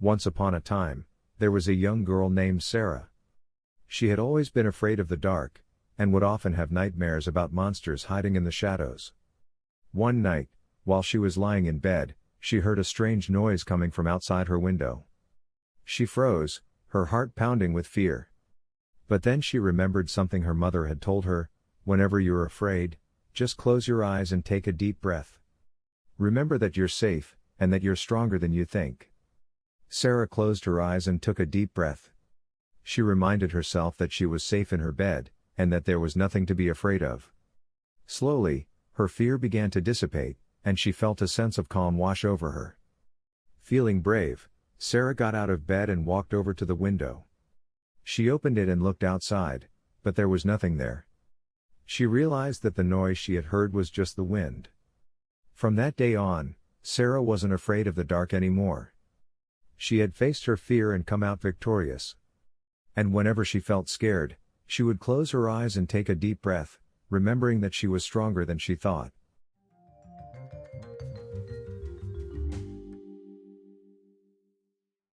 Once upon a time, there was a young girl named Sarah. She had always been afraid of the dark, and would often have nightmares about monsters hiding in the shadows. One night, while she was lying in bed, she heard a strange noise coming from outside her window. She froze, her heart pounding with fear. But then she remembered something her mother had told her: whenever you're afraid, just close your eyes and take a deep breath. Remember that you're safe, and that you're stronger than you think. Sarah closed her eyes and took a deep breath. She reminded herself that she was safe in her bed, and that there was nothing to be afraid of. Slowly, her fear began to dissipate, and she felt a sense of calm wash over her. Feeling brave, Sarah got out of bed and walked over to the window. She opened it and looked outside, but there was nothing there. She realized that the noise she had heard was just the wind. From that day on, Sarah wasn't afraid of the dark anymore. She had faced her fear and come out victorious. And whenever she felt scared, she would close her eyes and take a deep breath, remembering that she was stronger than she thought.